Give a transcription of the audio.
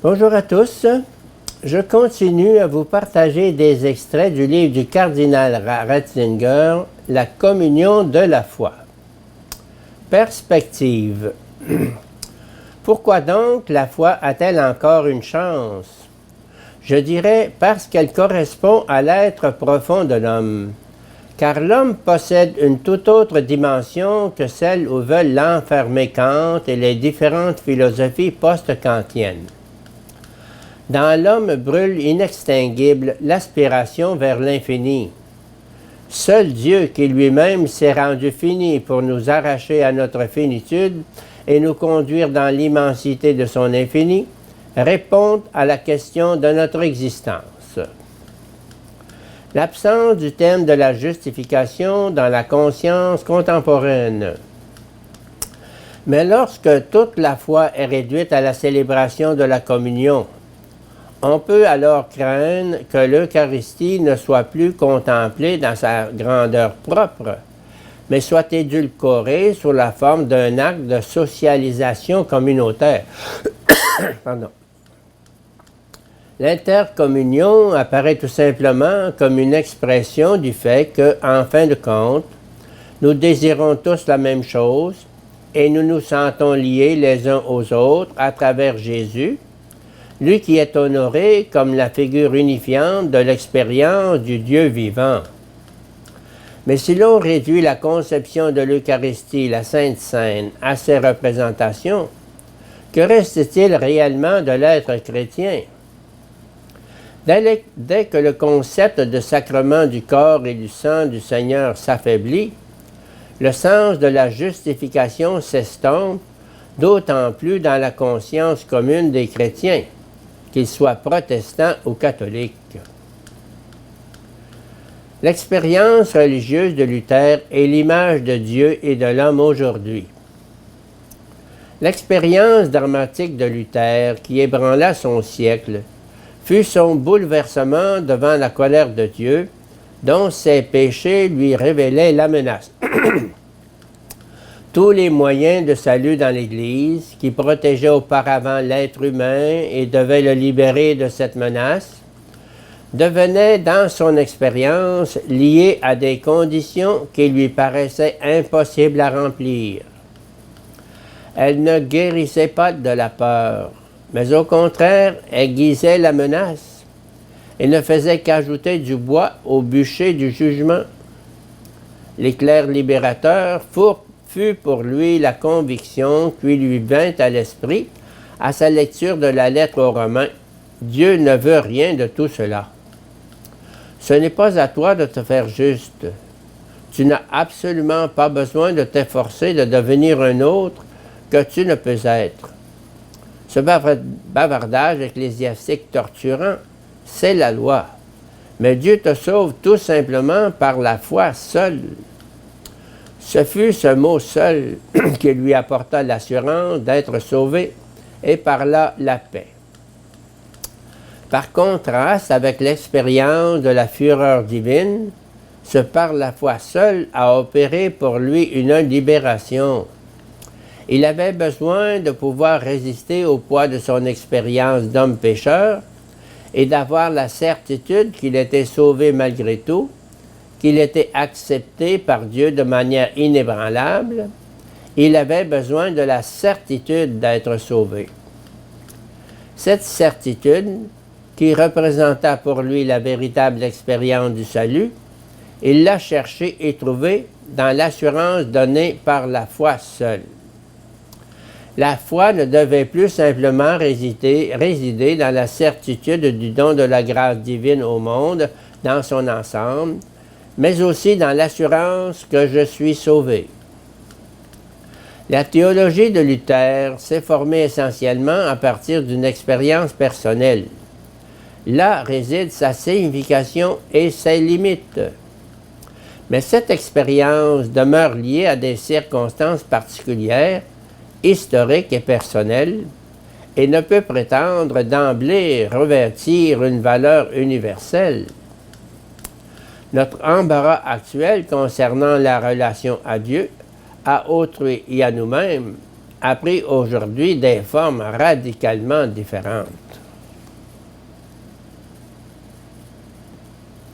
Bonjour à tous. Je continue à vous partager des extraits du livre du cardinal Ratzinger, La communion de la foi. Perspective. Pourquoi donc la foi a-t-elle encore une chance? Je dirais parce qu'elle correspond à l'être profond de l'homme. Car l'homme possède une toute autre dimension que celle où veulent l'enfermer Kant et les différentes philosophies post-kantiennes. Dans l'homme brûle inextinguible l'aspiration vers l'infini. Seul Dieu qui lui-même s'est rendu fini pour nous arracher à notre finitude et nous conduire dans l'immensité de son infini, répond à la question de notre existence. L'absence du thème de la justification dans la conscience contemporaine. Mais lorsque toute la foi est réduite à la célébration de la communion, on peut alors craindre que l'Eucharistie ne soit plus contemplée dans sa grandeur propre, mais soit édulcorée sous la forme d'un acte de socialisation communautaire. Pardon. L'intercommunion apparaît tout simplement comme une expression du fait que, en fin de compte, nous désirons tous la même chose et nous nous sentons liés les uns aux autres à travers Jésus, lui qui est honoré comme la figure unifiante de l'expérience du Dieu vivant. Mais si l'on réduit la conception de l'Eucharistie, la Sainte Seine, à ses représentations, que reste-t-il réellement de l'être chrétien? Dès que le concept de sacrement du corps et du sang du Seigneur s'affaiblit, le sens de la justification s'estompe, d'autant plus dans la conscience commune des chrétiens, qu'ils soient protestants ou catholiques. L'expérience religieuse de Luther est l'image de Dieu et de l'homme aujourd'hui. L'expérience dramatique de Luther, qui ébranla son siècle, fut son bouleversement devant la colère de Dieu, dont ses péchés lui révélaient la menace. Tous les moyens de salut dans l'Église, qui protégeaient auparavant l'être humain et devaient le libérer de cette menace, devenaient dans son expérience liés à des conditions qui lui paraissaient impossibles à remplir. Elle ne guérissait pas de la peur, mais au contraire aiguisait la menace et ne faisait qu'ajouter du bois au bûcher du jugement. L'éclair libérateur fut pour lui la conviction qui lui vint à l'esprit à sa lecture de la lettre aux Romains. Dieu ne veut rien de tout cela. Ce n'est pas à toi de te faire juste. Tu n'as absolument pas besoin de t'efforcer de devenir un autre que tu ne peux être. Ce bavardage ecclésiastique torturant, c'est la loi. Mais Dieu te sauve tout simplement par la foi seule. Ce fut ce mot seul qui lui apporta l'assurance d'être sauvé et par là la paix. Par contraste avec l'expérience de la fureur divine, ce par la foi seule a opéré pour lui une libération. Il avait besoin de pouvoir résister au poids de son expérience d'homme pécheur et d'avoir la certitude qu'il était sauvé malgré tout, qu'il était accepté par Dieu de manière inébranlable. Il avait besoin de la certitude d'être sauvé. Cette certitude, qui représenta pour lui la véritable expérience du salut, il l'a cherchée et trouvée dans l'assurance donnée par la foi seule. La foi ne devait plus simplement résider dans la certitude du don de la grâce divine au monde dans son ensemble, mais aussi dans l'assurance que je suis sauvé. La théologie de Luther s'est formée essentiellement à partir d'une expérience personnelle. Là réside sa signification et ses limites. Mais cette expérience demeure liée à des circonstances particulières, historiques et personnelles, et ne peut prétendre d'emblée revêtir une valeur universelle. Notre embarras actuel concernant la relation à Dieu, à autrui et à nous-mêmes a pris aujourd'hui des formes radicalement différentes.